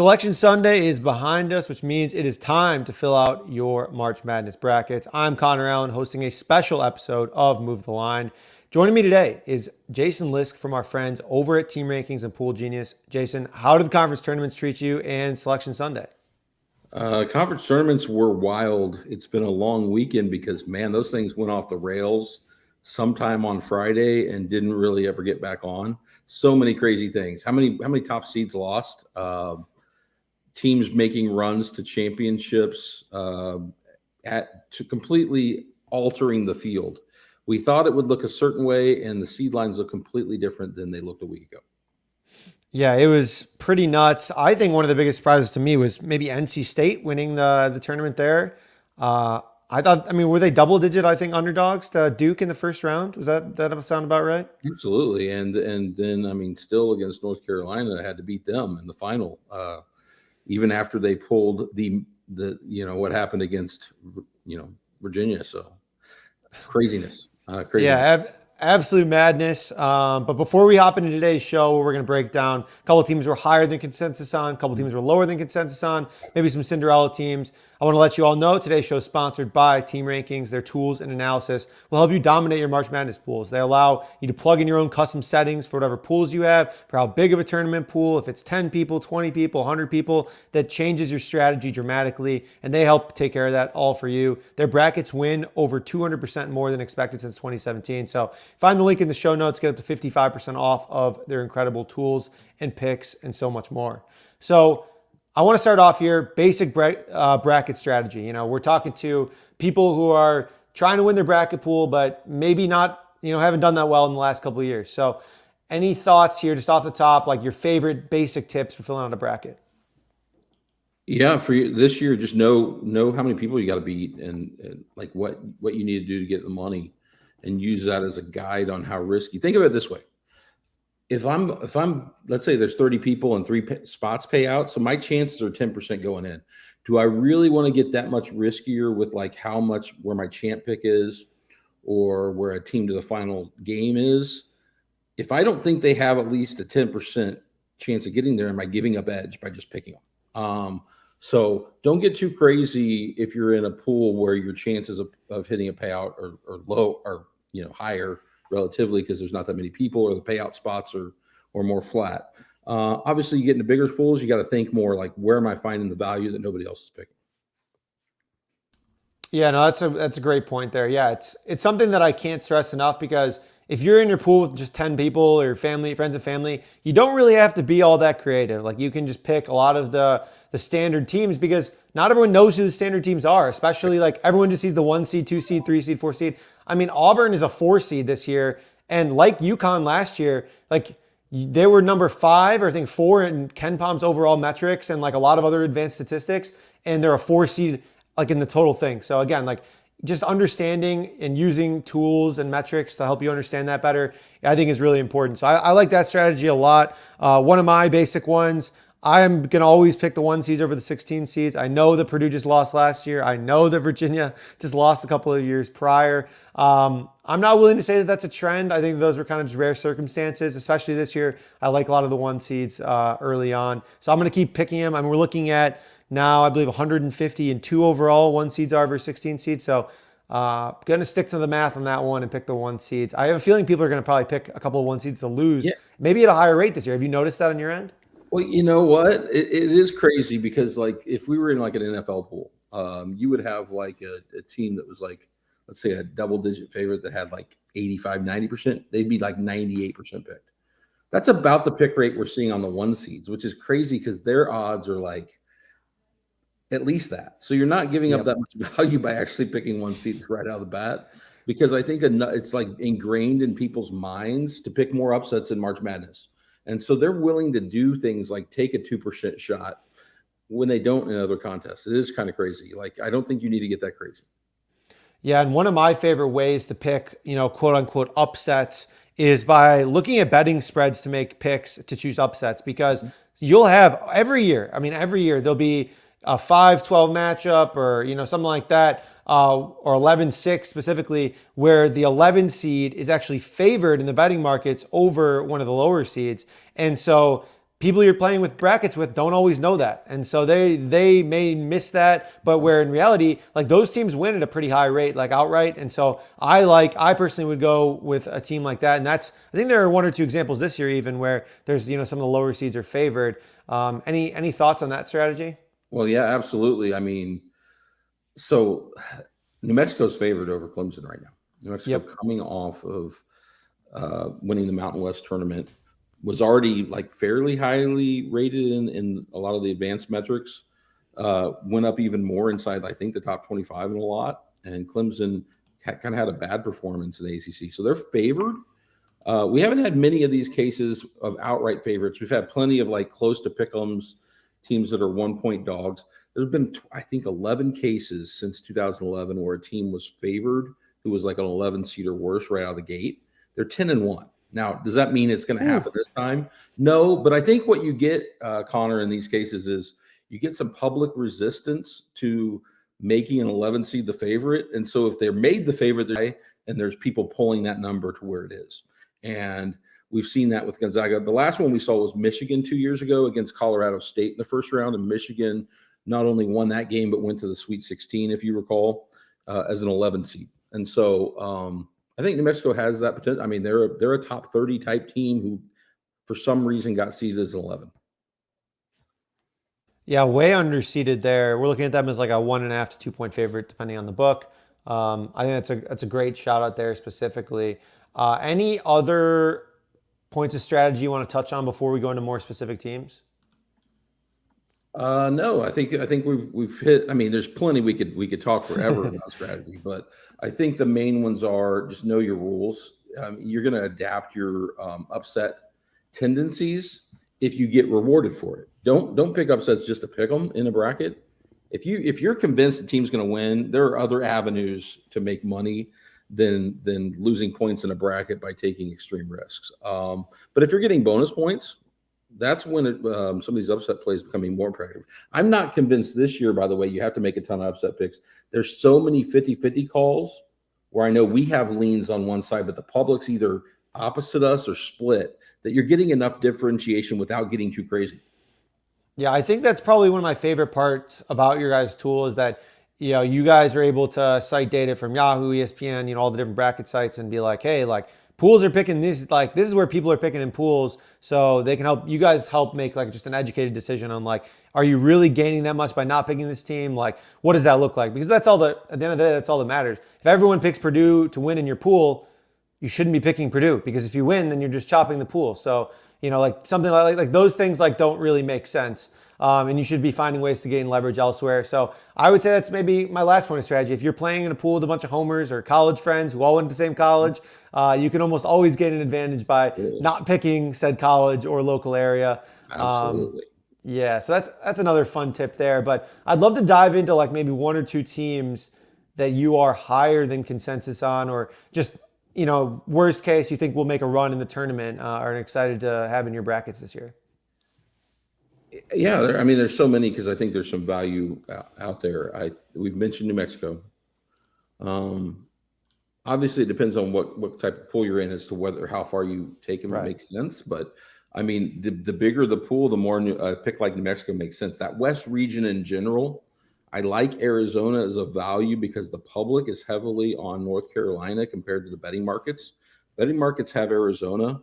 Selection Sunday is behind us, which means it is time to fill out your March Madness brackets. I'm Connor Allen, hosting a special episode of Move the Line. Joining me today is Jason Lisk from our friends over at Team Rankings and Pool Genius. Jason, how did the conference tournaments treat you and Selection Sunday? Conference tournaments were wild. It's been a long weekend because, man, those things went off the rails sometime on Friday and didn't really ever get back on. So many crazy things. How many top seeds lost? Teams making runs to championships, to completely altering the field. We thought it would look a certain way, and the seed lines look completely different than they looked a week ago. Yeah, it was pretty nuts. I think one of the biggest surprises to me was maybe NC State winning the tournament there. Were they double digit, I think, underdogs to Duke in the first round? Was that sound about right? Absolutely. And then, still against North Carolina, had to beat them in the final. Even after they pulled the what happened against Virginia. So craziness. Yeah, absolute madness. But before we hop into today's show, we're going to break down a couple teams were higher than consensus on, a couple teams were lower than consensus on, maybe some Cinderella teams. I want to let you all know today's show is sponsored by Team Rankings. Their tools and analysis will help you dominate your March Madness pools. They allow you to plug in your own custom settings for whatever pools you have, for how big of a tournament pool, if it's 10 people, 20 people, 100 people, that changes your strategy dramatically, and they help take care of that all for you. Their brackets win over 200% more than expected since 2017. So find the link in the show notes, get up to 55% off of their incredible tools and picks and so much more. So I want to start off here, basic bracket strategy. We're talking to people who are trying to win their bracket pool, but maybe not, haven't done that well in the last couple of years. So any thoughts here just off the top, like your favorite basic tips for filling out a bracket? Yeah, for you this year, just know how many people you got to beat and like what you need to do to get the money, and use that as a guide on how risky. Think of it this way. If I'm, let's say there's 30 people and spots pay out, so my chances are 10% going in. Do I really want to get that much riskier with like where my champ pick is, or where a team to the final game is? If I don't think they have at least a 10% chance of getting there, am I giving up edge by just picking them? So don't get too crazy if you're in a pool where your chances of hitting a payout are low, or higher relatively, because there's not that many people, or the payout spots are more flat. Obviously, you get into bigger pools, you got to think more like, where am I finding the value that nobody else is picking? Yeah, no, that's a great point there. Yeah, it's something that I can't stress enough, because if you're in your pool with just 10 people or your family, friends and family, you don't really have to be all that creative. Like, you can just pick a lot of the standard teams, because not everyone knows who the standard teams are, especially like everyone just sees the 1 seed, 2 seed, 3 seed, 4 seed. Auburn is a 4 seed this year. And like UConn last year, like they were number 5 or I think 4 in Ken Palm's overall metrics and like a lot of other advanced statistics. And they're a 4 seed like in the total thing. So again, like just understanding and using tools and metrics to help you understand that better, I think is really important. So I like that strategy a lot. One of my basic ones, I am going to always pick the 1 seeds over the 16 seeds. I know that Purdue just lost last year. I know that Virginia just lost a couple of years prior. I'm not willing to say that that's a trend. I think those were kind of just rare circumstances, especially this year. I like a lot of the 1 seeds early on. So I'm going to keep picking them. We're looking at now, I believe, 152 overall 1 seeds are versus 16 seeds. So going to stick to the math on that one and pick the 1 seeds. I have a feeling people are going to probably pick a couple of 1 seeds to lose, maybe at a higher rate this year. Have you noticed that on your end? Well, you know what? It is crazy, because like if we were in like an NFL pool, you would have like a team that was like, let's say a double-digit favorite that had like 85, 90%. They'd be like 98% picked. That's about the pick rate we're seeing on the 1 seeds, which is crazy, because their odds are like at least that. So you're not giving up that much value by actually picking 1 seed right out of the bat, because I think it's like ingrained in people's minds to pick more upsets in March Madness. And so they're willing to do things like take a 2% shot when they don't in other contests. It is kind of crazy. Like, I don't think you need to get that crazy. Yeah, and one of my favorite ways to pick, quote unquote upsets is by looking at betting spreads to make picks to choose upsets, because you'll have every year there'll be a 5-12 matchup or, something like that. Or 11-6 specifically, where the 11 seed is actually favored in the betting markets over one of the lower seeds. And so people you're playing with brackets with don't always know that. And so they may miss that, but where in reality, like those teams win at a pretty high rate, like outright. And so I personally would go with a team like that. And I think there are one or two examples this year even where there's, some of the lower seeds are favored. Any thoughts on that strategy? Well, yeah, absolutely. I mean, so New Mexico's favored over Clemson right now. New Mexico Yep. coming off of winning the Mountain West tournament was already like fairly highly rated in a lot of the advanced metrics. Went up even more inside, I think, the top 25 in a lot. And Clemson kind of had a bad performance in the ACC, so they're favored. We haven't had many of these cases of outright favorites. We've had plenty of like close to pick'ems, teams that are 1-point dogs. There's been, I think, 11 cases since 2011 where a team was favored who was like an 11 seed or worse right out of the gate. They're 10-1. Now, does that mean it's going to happen this time? No, but I think what you get, Connor, in these cases is you get some public resistance to making an 11 seed the favorite. And so if they're made the favorite, and there's people pulling that number to where it is. And we've seen that with Gonzaga. The last one we saw was Michigan 2 years ago against Colorado State in the first round. And Michigan not only won that game, but went to the Sweet 16, if you recall, as an 11 seed. And so I think New Mexico has that potential. I mean, they're a top 30 type team who, for some reason, got seeded as 11. Yeah, way underseeded there. We're looking at them as like a 1.5 to 2 point favorite, depending on the book. I think that's a great shout out there specifically. Any other points of strategy you want to touch on before we go into more specific teams? No, I think we've hit. I mean, there's plenty we could talk forever about strategy, but I think the main ones are just know your rules. You're going to adapt your upset tendencies if you get rewarded for it. Don't pick upsets just to pick them in a bracket. If you're convinced the team's going to win, there are other avenues to make money than losing points in a bracket by taking extreme risks. But if you're getting bonus points, that's when some of these upset plays becoming more attractive. I'm not convinced this year, by the way, you have to make a ton of upset picks. There's so many 50-50 calls where I know we have leans on one side, but the public's either opposite us or split, that you're getting enough differentiation without getting too crazy. Yeah, I think that's probably one of my favorite parts about your guys' tool is that, you guys are able to cite data from Yahoo, ESPN, all the different bracket sites and be like, hey, like pools are picking this, like this is where people are picking in pools. So they can help you guys help make like just an educated decision on like, are you really gaining that much by not picking this team? Like, what does that look like? Because at the end of the day, that's all that matters. If everyone picks Purdue to win in your pool, you shouldn't be picking Purdue because if you win, then you're just chopping the pool. So, like something like those things like don't really make sense. And you should be finding ways to gain leverage elsewhere. So I would say that's maybe my last point of strategy. If you're playing in a pool with a bunch of homers or college friends who all went to the same college, you can almost always gain an advantage by not picking said college or local area. Absolutely. Yeah, so that's another fun tip there. But I'd love to dive into like maybe one or two teams that you are higher than consensus on, or just worst case you think will make a run in the tournament, are excited to have in your brackets this year. Yeah, I mean, there's so many because I think there's some value out there. We've mentioned New Mexico. Obviously, it depends on what type of pool you're in as to how far you take them. Right. It makes sense, but I mean, the bigger the pool, the more a pick like New Mexico makes sense. That West region in general, I like Arizona as a value because the public is heavily on North Carolina compared to the betting markets. Betting markets have Arizona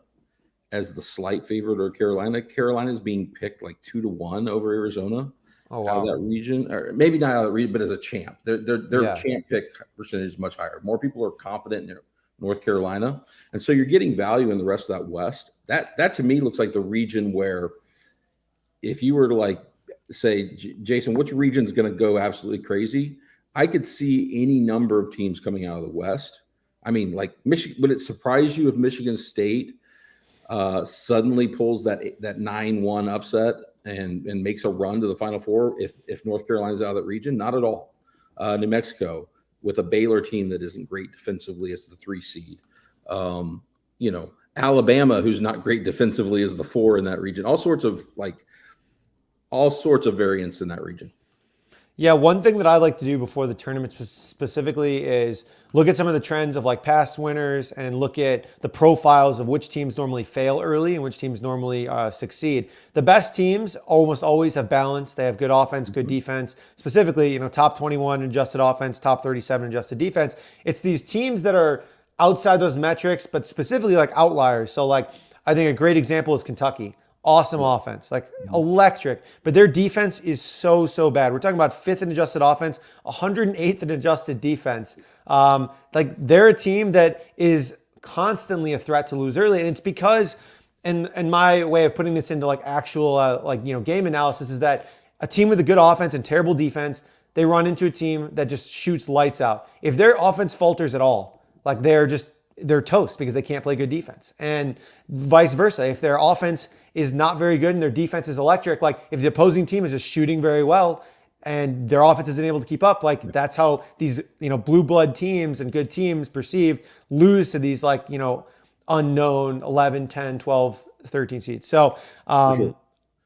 as the slight favorite or Carolina. Carolina is being picked like 2-1 over Arizona. Oh, wow. Out of that region, or maybe not out of the region, but as a champ. Their champ pick percentage is much higher. More people are confident in North Carolina. And so you're getting value in the rest of that West. That to me looks like the region where if you were to like say, Jason, which region is going to go absolutely crazy? I could see any number of teams coming out of the West. I mean, like Michigan, would it surprise you if Michigan State suddenly pulls that 9-1 upset and makes a run to the Final Four if North Carolina's out of that region? Not at all. New Mexico with a Baylor team that isn't great defensively as the 3 seed. Alabama, who's not great defensively as the 4 in that region. All sorts of variance in that region. Yeah, one thing that I like to do before the tournament specifically is look at some of the trends of like past winners and look at the profiles of which teams normally fail early and which teams normally succeed. The best teams almost always have balance. They have good offense, good defense. Specifically, top 21 adjusted offense, top 37 adjusted defense. It's these teams that are outside those metrics, but specifically like outliers. So like I think a great example is Kentucky. Awesome offense, like electric, but their defense is so bad. We're talking about fifth in adjusted offense, 108th in adjusted defense. Like they're a team that is constantly a threat to lose early, and it's because, and my way of putting this into like actual game analysis is that a team with a good offense and terrible defense, they run into a team that just shoots lights out. If their offense falters at all, like they're toast because they can't play good defense, and vice versa. If their offense is not very good and their defense is electric, like if the opposing team is just shooting very well and their offense isn't able to keep up, like that's how these blue blood teams and good teams perceived lose to these unknown 11, 10, 12, 13 seeds. So Sure.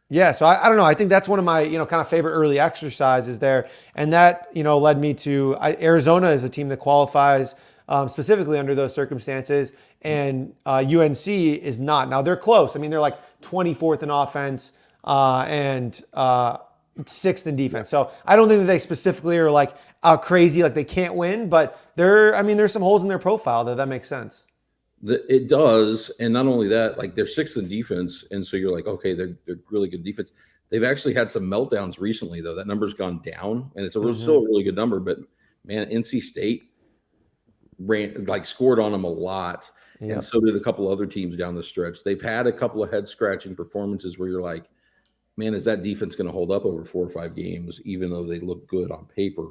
yeah, so I don't know. I think that's one of my kind of favorite early exercises there, and that led me to Arizona is a team that qualifies specifically under those circumstances, and UNC is not. Now they're close. I mean, they're like 24th in offense and sixth in defense. So I don't think that they specifically are like out crazy, like they can't win, but there's some holes in their profile that makes sense. It does, and not only that, like they're sixth in defense, and so you're like, okay, they're really good defense. They've actually had some meltdowns recently, though. That number's gone down, and it's still a really good number. But man, NC State scored on them a lot, and so did a couple other teams down the stretch. They've had a couple of head scratching performances where you're like, man, is that defense going to hold up over 4 or 5 games, even though they look good on paper?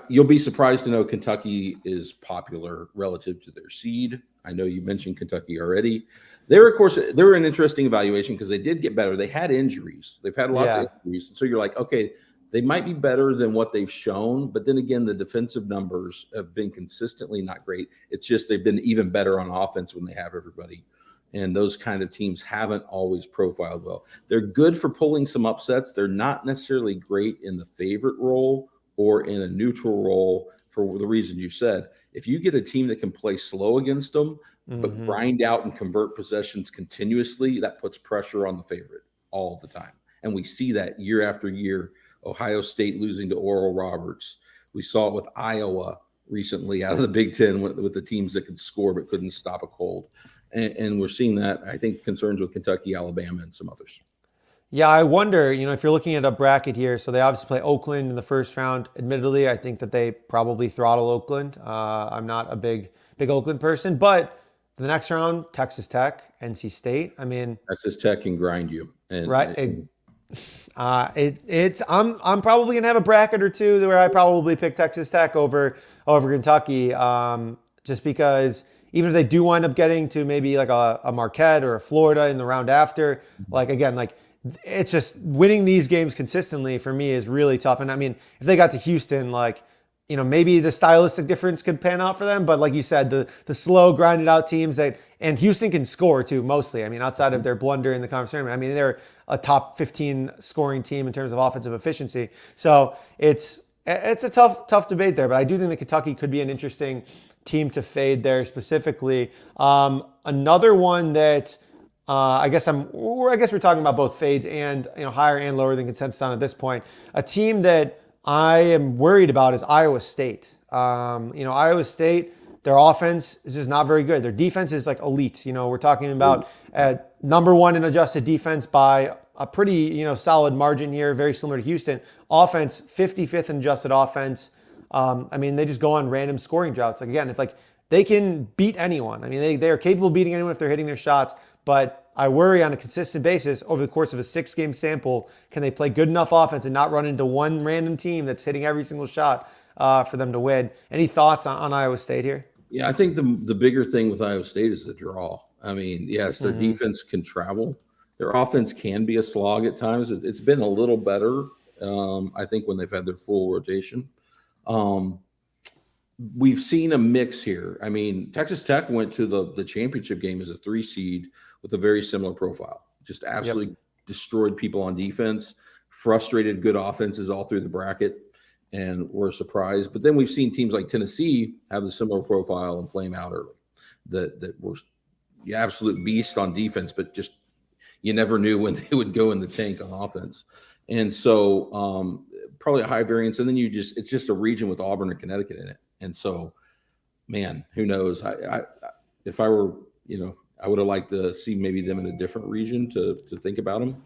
You'll be surprised to know Kentucky is popular relative to their seed. I know you mentioned Kentucky already. They were an interesting evaluation because they did get better. They had injuries. They've had lots of injuries. So you're like, okay, they might be better than what they've shown. But then again, the defensive numbers have been consistently not great. It's just they've been even better on offense when they have everybody. And those kind of teams haven't always profiled well. They're good for pulling some upsets. They're not necessarily great in the favorite role or in a neutral role for the reasons you said. If you get a team that can play slow against them, but grind out and convert possessions continuously, that puts pressure on the favorite all the time. And we see that year after year. Ohio State losing to Oral Roberts. We saw it with Iowa recently out of the Big Ten with the teams that could score but couldn't stop a cold. And we're seeing that, I think, concerns with Kentucky, Alabama, and some others. Yeah, I wonder, if you're looking at a bracket here, so they obviously play Oakland in the first round. Admittedly, I think that they probably throttle Oakland. I'm not a big Oakland person, but the next round, Texas Tech, NC State. I mean, Texas Tech can grind you. Right. I'm probably gonna have a bracket or two where I probably pick Texas Tech over Kentucky, just because even if they do wind up getting to maybe like a Marquette or a Florida in the round after, it's just winning these games consistently for me is really tough. And I mean, if they got to Houston, maybe the stylistic difference could pan out for them. But like you said, the slow, grinded out teams and Houston can score too, mostly. I mean, outside of their blunder in the conference tournament, I mean, they're a top 15 scoring team in terms of offensive efficiency. So it's a tough debate there. But I do think that Kentucky could be an interesting team to fade there specifically. Another one that I guess we're talking about both fades and higher and lower than consensus on at this point. A team that I am worried about is Iowa State. Iowa State, their offense is just not very good. Their defense is like elite. We're talking about number 1 in adjusted defense by a pretty solid margin here, very similar to Houston. Offense, 55th in adjusted offense. They just go on random scoring droughts. Like again, if they can beat anyone. I mean, they are capable of beating anyone if they're hitting their shots. But I worry on a consistent basis over the course of a 6-game sample, can they play good enough offense and not run into one random team that's hitting every single shot for them to win? Any thoughts on Iowa State here? Yeah, I think the bigger thing with Iowa State is the draw. I mean, yes, their defense can travel. Their offense can be a slog at times. It's been a little better, I think, when they've had their full rotation. We've seen a mix here. I mean, Texas Tech went to the championship game as a 3 seed with a very similar profile. Just absolutely destroyed people on defense. frustrated good offenses all through the bracket, and we're surprised. But then we've seen teams like Tennessee have the similar profile and flame out early. That were absolute beast on defense, but just you never knew when they would go in the tank on offense. And so probably a high variance. And then it's just a region with Auburn and Connecticut in it. And so, man, who knows? If I were, I would have liked to see maybe them in a different region to think about them.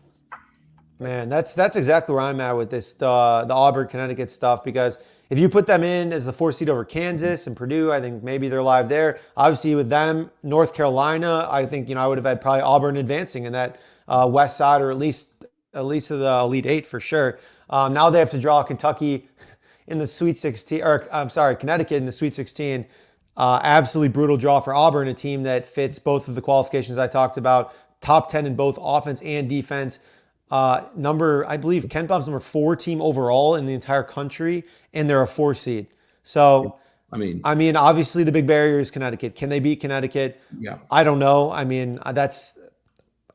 Man, that's exactly where I'm at with this the Auburn Connecticut stuff, because if you put them in as the 4th seed over Kansas and Purdue, I think maybe they're live there. Obviously, with them, North Carolina, I think I would have had probably Auburn advancing in that West Side, or at least of the Elite Eight for sure. Now they have to draw Kentucky in the Sweet 16, or I'm sorry, Connecticut in the Sweet 16. Absolutely brutal draw for Auburn, a team that fits both of the qualifications I talked about. Top 10 in both offense and defense. I believe Ken Pop's number 4 team overall in the entire country, and they're a 4 seed. So, I mean, obviously the big barrier is Connecticut. Can they beat Connecticut? Yeah. I don't know. I mean,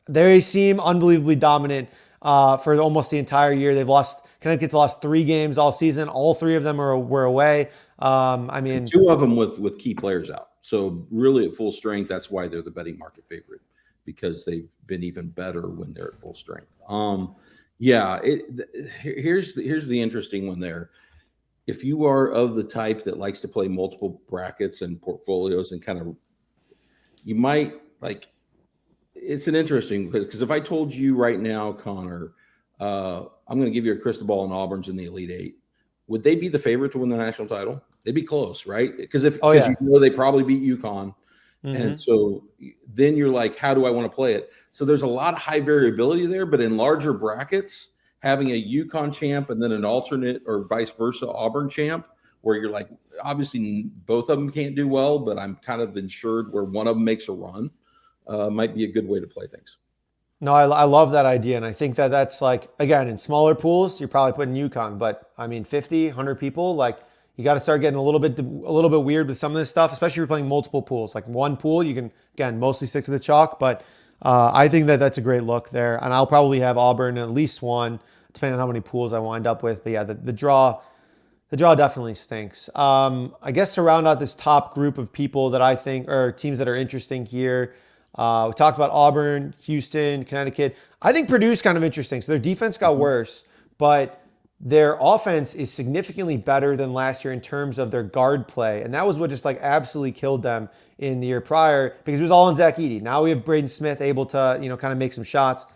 they seem unbelievably dominant for almost the entire year. Connecticut's lost 3 games all season. All 3 of them were away. And 2 of them with key players out. So really at full strength, that's why they're the betting market favorite, because they've been even better when they're at full strength. Here's the interesting one there. If you are of the type that likes to play multiple brackets and portfolios and kind of, you might it's an interesting, because if I told you right now, Connor, I'm going to give you a crystal ball and Auburn's in the Elite Eight, would they be the favorite to win the national title? They'd be close, right? Because they probably beat UConn. Mm-hmm. And so then you're like, how do I want to play it? So there's a lot of high variability there, but in larger brackets, having a UConn champ and then an alternate or vice versa Auburn champ, where you're like, obviously both of them can't do well, but I'm kind of insured where one of them makes a run, might be a good way to play things. No, I love that idea. And I think that's again, in smaller pools, you're probably putting UConn, but 50, 100 people, you got to start getting a little bit weird with some of this stuff, especially if you're playing multiple pools. Like one pool, you can, again, mostly stick to the chalk, but I think that's a great look there. And I'll probably have Auburn in at least one, depending on how many pools I wind up with. But yeah, the draw definitely stinks. I guess to round out this top group of people that I think are teams that are interesting here, we talked about Auburn, Houston, Connecticut. I think Purdue's kind of interesting. So their defense got worse, but their offense is significantly better than last year in terms of their guard play. And that was what just absolutely killed them in the year prior, because it was all on Zach Edey. Now we have Braden Smith able to, kind of make some shots,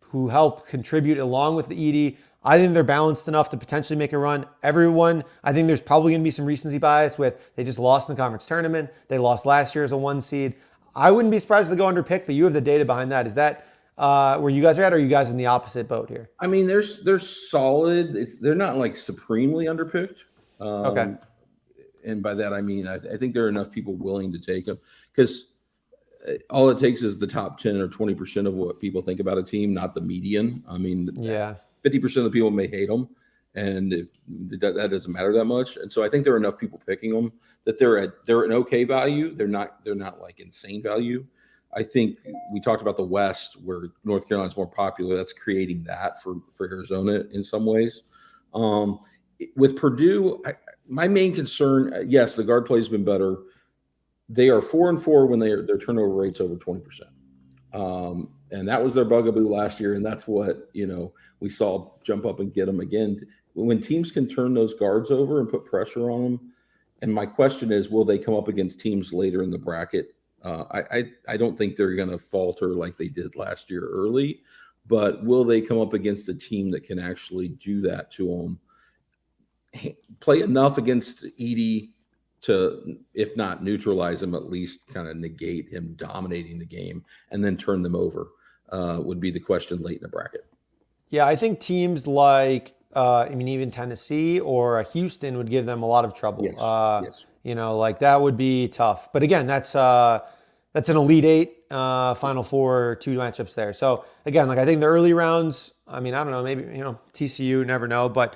who help contribute along with the Edey. I think they're balanced enough to potentially make a run. Everyone, I think there's probably going to be some recency bias with they just lost in the conference tournament. They lost last year as a 1 seed. I wouldn't be surprised if they go underpicked, but you have the data behind that. Is that where you guys are at, or are you guys in the opposite boat here? I mean, they're solid. They're not supremely underpicked. Okay. And by that, I mean, I think there are enough people willing to take them, because all it takes is the top 10 or 20% of what people think about a team, not the median. I mean, 50% of the people may hate them, and that doesn't matter that much. And so I think there are enough people picking them that they're an okay value. They're not insane value. I think we talked about the West, where North Carolina's more popular. That's creating that for Arizona in some ways. With Purdue, my main concern, yes, the guard play has been better. They are 4-4 when their turnover rate's over 20%. And that was their bugaboo last year, and that's what we saw jump up and get them again. When teams can turn those guards over and put pressure on them, and my question is, will they come up against teams later in the bracket? I don't think they're going to falter like they did last year early, but will they come up against a team that can actually do that to them? Play enough against Edey to, if not neutralize him, at least kind of negate him dominating the game, and then turn them over, would be the question late in the bracket. Yeah, I think teams like, even Tennessee or Houston would give them a lot of trouble. Yes. That would be tough. But again, that's an Elite Eight, Final Four, 2 matchups there. So again, I think the early rounds, I don't know, maybe, TCU, never know. But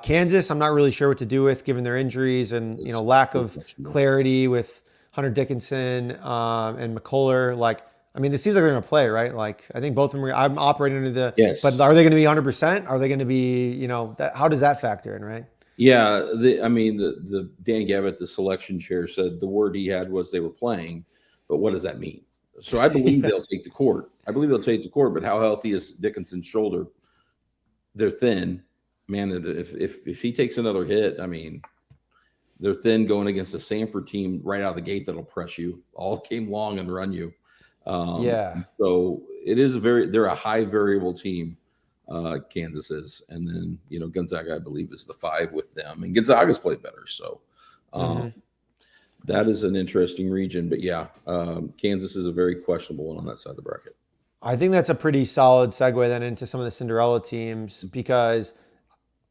Kansas, I'm not really sure what to do with, given their injuries and, lack of clarity with Hunter Dickinson and McCullough. I mean, this seems like they're going to play, right? Like, I think both of them I'm operating under but Yes. are they going to be 100%? Are they going to be, how does that factor in, right? Yeah, I mean, the Dan Gavitt, the selection chair, said the word he had was they were playing, but what does that mean? So I believe Yeah. they'll take the court. I believe they'll take the court, but how healthy is Dickinson's shoulder? They're thin, man. If he takes another hit, I mean, they're thin going against a Sanford team right out of the gate that'll press you all game long and run you. Yeah. So it is they're a high variable team. Kansas is, and then Gonzaga, I believe, is the 5 with them, and Gonzaga's played better. So hmm that is an interesting region, but yeah, Kansas is a very questionable one on that side of the bracket. I think that's a pretty solid segue then into some of the Cinderella teams because,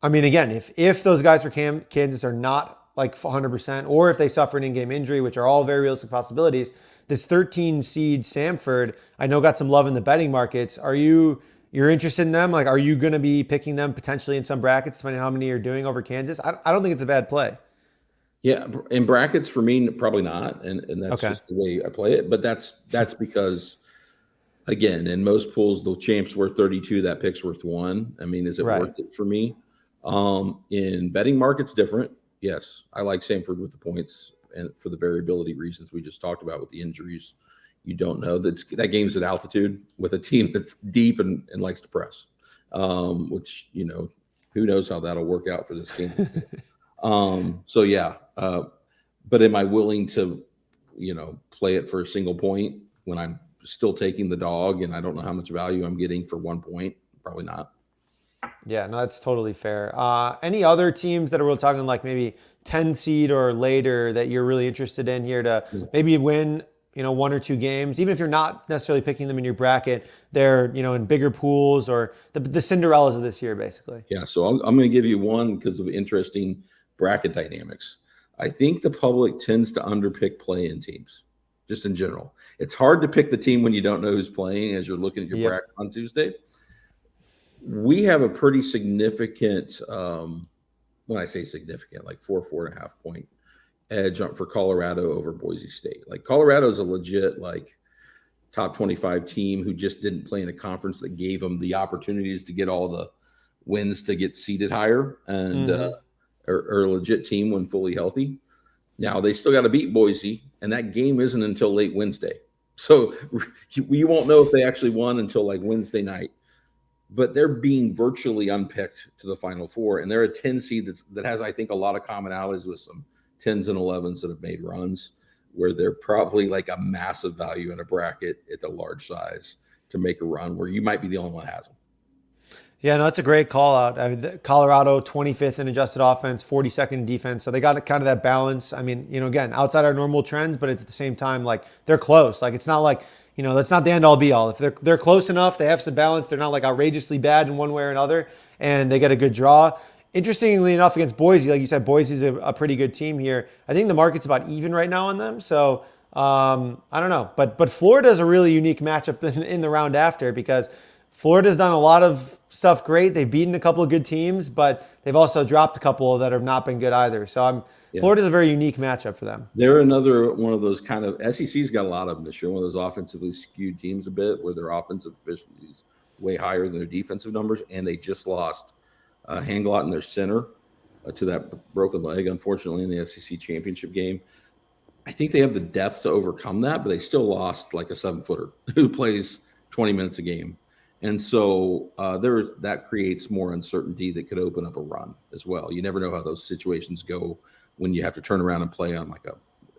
I mean, again, if those guys for Kansas are not like 100%, or if they suffer an in-game injury, which are all very realistic possibilities, this 13 seed Samford, I know got some love in the betting markets. You're interested in them? Like, are you going to be picking them potentially in some brackets, depending on how many you're doing over Kansas? I don't think it's a bad play. Yeah, in brackets for me, probably not, and that's Okay. just the way I play it. But that's because, again, in most pools, the champ's worth 32, that pick's worth 1. I mean, is it Right. worth it for me? In betting markets, different. Yes, I like Samford with the points, and for the variability reasons we just talked about with the injuries. You don't know that game's at altitude with a team that's deep and likes to press, which who knows how that'll work out for this game. So yeah, but am I willing to, play it for a single point when I'm still taking the dog and I don't know how much value I'm getting for 1 point? Probably not. Yeah, no, that's totally fair. Any other teams that are we're talking like maybe 10 seed or later that you're really interested in here to maybe win, 1 or 2 games, even if you're not necessarily picking them in your bracket, they're, in bigger pools or the Cinderellas of this year, basically. Yeah, so I'm going to give you one because of interesting bracket dynamics. I think the public tends to underpick play-in teams, just in general. It's hard to pick the team when you don't know who's playing as you're looking at your bracket on Tuesday. We have a pretty significant, when I say significant, like 4.5 point edge for Colorado over Boise State. Like Colorado is a legit top 25 team who just didn't play in a conference that gave them the opportunities to get all the wins to get seated higher and are a legit team when fully healthy. Now they still got to beat Boise, and that game isn't until late Wednesday. So you won't know if they actually won until like Wednesday night. But they're being virtually unpicked to the Final Four, and they're a 10 seed that has, I think, a lot of commonalities with some 10s and 11s that have made runs, where they're probably like a massive value in a bracket at the large size to make a run where you might be the only one that has them. Yeah, no, that's a great call out. I mean, Colorado 25th in adjusted offense, 42nd in defense. So they got kind of that balance. I mean, again, outside our normal trends, but at the same time, like they're close. Like it's not like, that's not the end all be all. If they're close enough, they have some balance. They're not like outrageously bad in one way or another, and they get a good draw. Interestingly enough, against Boise, like you said, Boise's a pretty good team here. I think the market's about even right now on them. So I don't know, but Florida is a really unique matchup in the round after because Florida's done a lot of stuff great. They've beaten a couple of good teams, but they've also dropped a couple that have not been good either. So Florida's a very unique matchup for them. They're another one of those kind of SEC's got a lot of them this year. One of those offensively skewed teams a bit, where their offensive efficiency is way higher than their defensive numbers, and they just lost Hanglot in their center to that broken leg, unfortunately, in the SEC championship game. I think they have the depth to overcome that, but they still lost like a 7-footer who plays 20 minutes a game. And so that creates more uncertainty that could open up a run as well. You never know how those situations go when you have to turn around and play on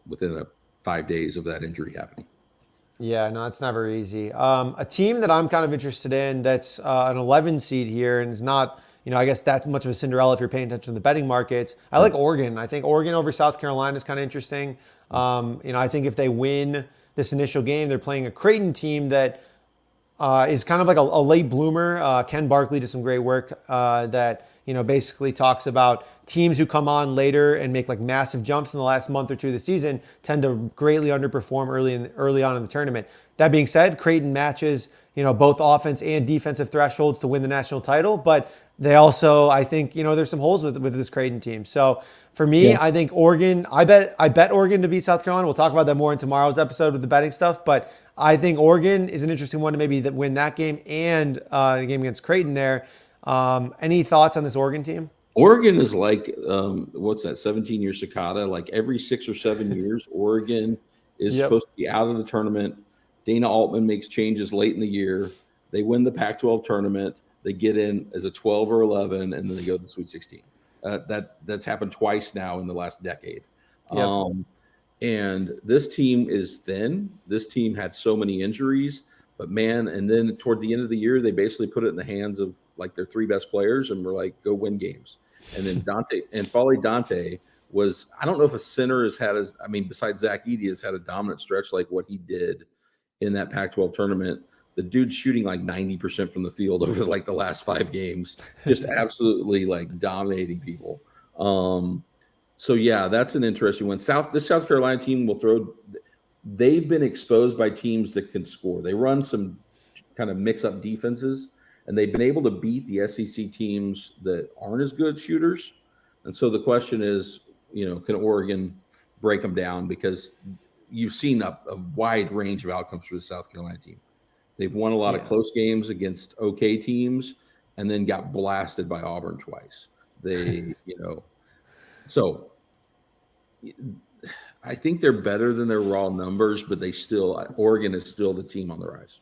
within 5 days of that injury happening. Yeah, no, it's never easy. A team that I'm kind of interested in that's an 11 seed here and is not, I guess that much of a Cinderella if you're paying attention to the betting markets. I like Oregon. I think Oregon over South Carolina is kind of interesting. I think if they win this initial game, they're playing a Creighton team that is kind of like a late bloomer. Ken Barkley did some great work that basically talks about teams who come on later and make like massive jumps in the last month or two of the season tend to greatly underperform early on in the tournament. That being said, Creighton matches both offense and defensive thresholds to win the national title, but They also, I think, there's some holes with this Creighton team. So for me, Yeah. I think Oregon. I bet Oregon to beat South Carolina. We'll talk about that more in tomorrow's episode with the betting stuff. But I think Oregon is an interesting one to maybe win that game and the game against Creighton there. Any thoughts on this Oregon team? Oregon is like what's that? 17-year cicada. Like every 6 or 7 years, Oregon is Yep. supposed to be out of the tournament. Dana Altman makes changes late in the year. They win the Pac-12 tournament. They get in as a 12 or 11, and then they go to the Sweet 16. That's happened twice now in the last decade. Yep. And this team is thin. This team had so many injuries, but man, and then toward the end of the year, they basically put it in the hands of like their three best players and were like, go win games. And then Dante and Folly Dante was, I don't know if a center has had as, I mean, besides Zach Edey has had a dominant stretch like what he did in that Pac-12 tournament. The dude's shooting like 90% from the field over like the last 5 games, just absolutely like dominating people. So yeah, that's an interesting one. This South Carolina team will throw. They've been exposed by teams that can score. They run some kind of mix-up defenses, and they've been able to beat the SEC teams that aren't as good shooters. And so the question is, can Oregon break them down? Because you've seen a wide range of outcomes for the South Carolina team. They've won a lot of close games against okay teams and then got blasted by Auburn twice. So I think they're better than their raw numbers, but Oregon is still the team on the rise.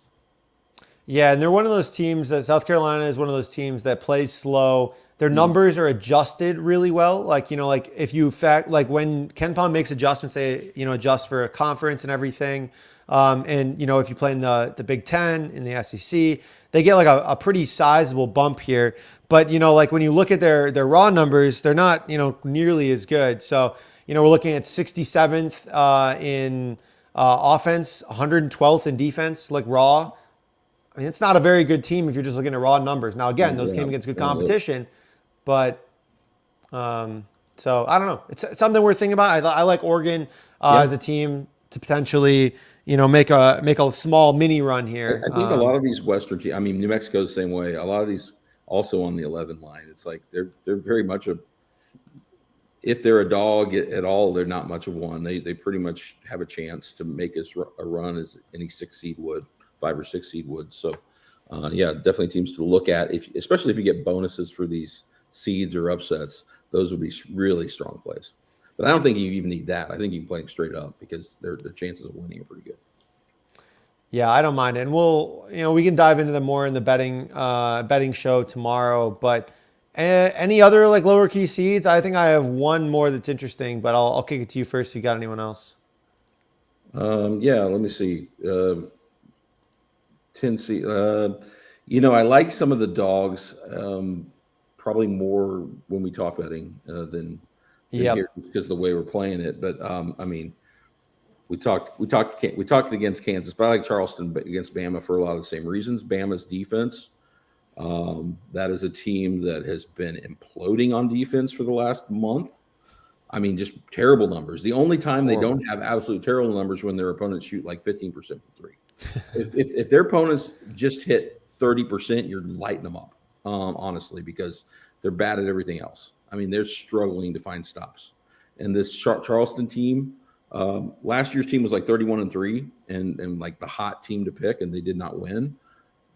Yeah, and they're one of those teams that South Carolina is one of those teams that plays slow. Their numbers are adjusted really well. Like, if you like when Ken Pom makes adjustments, they, adjust for a conference and everything. And, if you play in the Big Ten, in the SEC, they get like a pretty sizable bump here. But, like when you look at their raw numbers, they're not, nearly as good. So, we're looking at 67th in offense, 112th in defense, like raw. I mean, it's not a very good team if you're just looking at raw numbers. Now, again, those came against good competition, but so I don't know. It's something we're thinking about. I like Oregon as a team to potentially, make a small mini run here. I think a lot of these Western teams. I mean, New Mexico's the same way. A lot of these also on the 11 line. It's like they're very much if they're a dog at all, they're not much of one. They pretty much have a chance to make as a run as any 6 seed would. 5 or 6 seed would. So, definitely teams to look at, especially if you get bonuses for these seeds or upsets. Those would be really strong plays. But I don't think you even need that. I think you can play them straight up because their chances of winning are pretty good. Yeah, I don't mind it. And we can dive into them more in the betting show tomorrow. But any other like lower key seeds? I think I have one more that's interesting, but I'll kick it to you first if you got anyone else. Let me see. Tennessee, I like some of the dogs, probably more when we talk betting than here because of the way we're playing it. But I mean, we talked against Kansas, but I like Charleston against Bama for a lot of the same reasons. Bama's defense, that is a team that has been imploding on defense for the last month. I mean, just terrible numbers. The only time they don't have absolute terrible numbers when their opponents shoot like 15% from three. if their opponents just hit 30%, you're lighting them up, honestly, because they're bad at everything else. I mean, they're struggling to find stops. And this Charleston team, last year's team was like 31-3 and like the hot team to pick, and they did not win.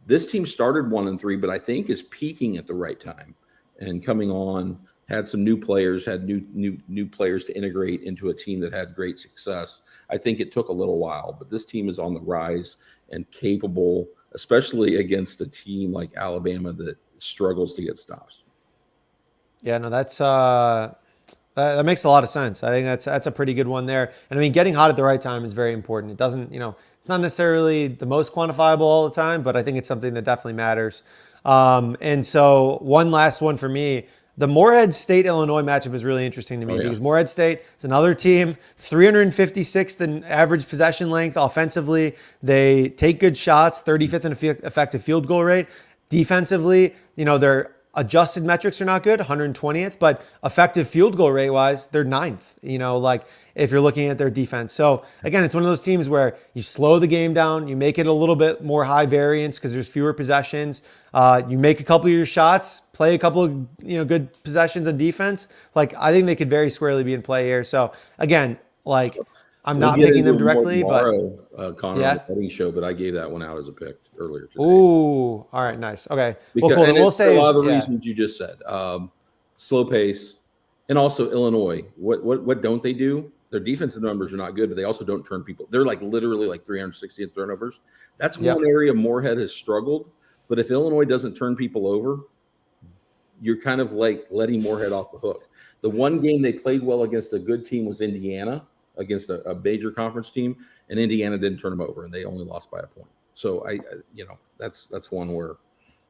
This team started 1-3, but I think is peaking at the right time and coming on. Had some new players, had new players to integrate into a team that had great success. I think it took a little while, but this team is on the rise and capable, especially against a team like Alabama that struggles to get stops. Yeah, no, that makes a lot of sense. I think that's a pretty good one there. And I mean, getting hot at the right time is very important. It doesn't, it's not necessarily the most quantifiable all the time, but I think it's something that definitely matters. And so one last one for me. The Morehead State-Illinois matchup is really interesting to me because Morehead State is another team, 356th in average possession length offensively. They take good shots, 35th in effective field goal rate. Defensively, their adjusted metrics are not good, 120th, but effective field goal rate-wise, they're 9th. if you're looking at their defense. So again, it's one of those teams where you slow the game down, you make it a little bit more high variance because there's fewer possessions. You make a couple of your shots, play a couple of good possessions on defense. Like I think they could very squarely be in play here. So again, like I'm We'll not get picking into them it more directly, but tomorrow, Connor, on yeah. the betting show, but I gave that one out as a pick earlier today. Ooh, all right, nice. Okay, well, Because cool. Then and we'll it's for a lot save. of the Yeah, reasons you just said. Slow pace, and also Illinois. What don't they do? Their defensive numbers are not good, but they also don't turn people. They're like literally like 360 in turnovers. That's one yep, area Morehead has struggled. But if Illinois doesn't turn people over, you're kind of like letting Morehead off the hook. The one game they played well against a good team was Indiana, against a major conference team, and Indiana didn't turn them over, and they only lost by a point. So that's one where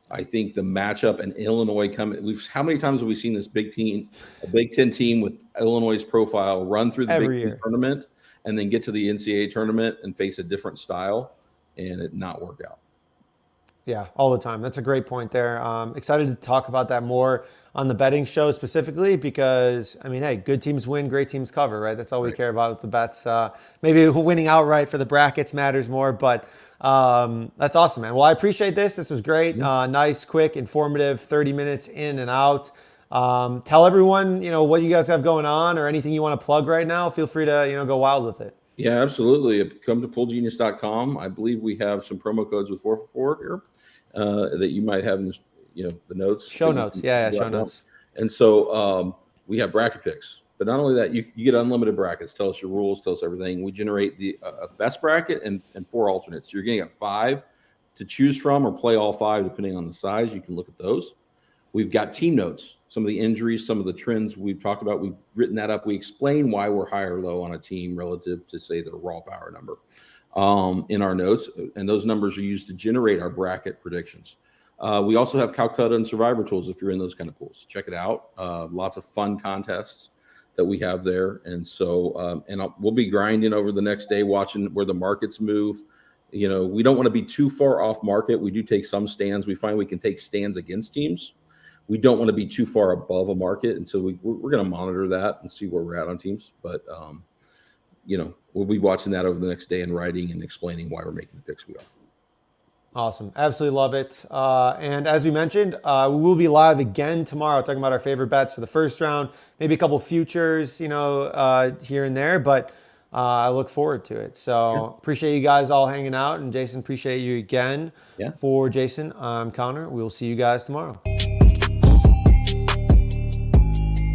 I think the matchup and Illinois coming. How many times have we seen this Big Ten team with Illinois' profile run through the Big every Ten year. tournament and then get to the NCAA tournament and face a different style and it not work out? Yeah, all the time. That's a great point there. Excited to talk about that more on the betting show specifically because, I mean, hey, good teams win, great teams cover, right? That's all we Right. care about with the bets. Maybe winning outright for the brackets matters more, but that's awesome, man. Well, I appreciate this. This was great. Nice, quick, informative, 30 minutes in and out. Tell everyone, what you guys have going on or anything you want to plug right now. Feel free to, go wild with it. Yeah, absolutely. Come to poolgenius.com. I believe we have some promo codes with 444 here that you might have in the notes. Show notes. Yeah, show notes. And so we have bracket picks. But not only that, you get unlimited brackets. Tell us your rules, tell us everything. We generate the best bracket and 4 alternates. So you're going to get 5 to choose from or play all 5 depending on the size. You can look at those. We've got team notes, some of the injuries, some of the trends we've talked about. We've written that up. We explain why we're high or low on a team relative to, say, the raw power number in our notes. And those numbers are used to generate our bracket predictions. We also have Calcutta and Survivor tools if you're in those kind of pools. Check it out. Lots of fun contests that we have there. And so we'll be grinding over the next day, watching where the markets move. We don't want to be too far off market. We do take some stands. We find we can take stands against teams. We don't want to be too far above a market. And so we're going to monitor that and see where we're at on teams. But, we'll be watching that over the next day and writing and explaining why we're making the picks we are. Awesome. Absolutely love it. And as we mentioned, we will be live again tomorrow talking about our favorite bets for the first round, maybe a couple futures, here and there, but I look forward to it. So appreciate you guys all hanging out. And Jason, appreciate you again. Yeah. For Jason, I'm Connor. We will see you guys tomorrow.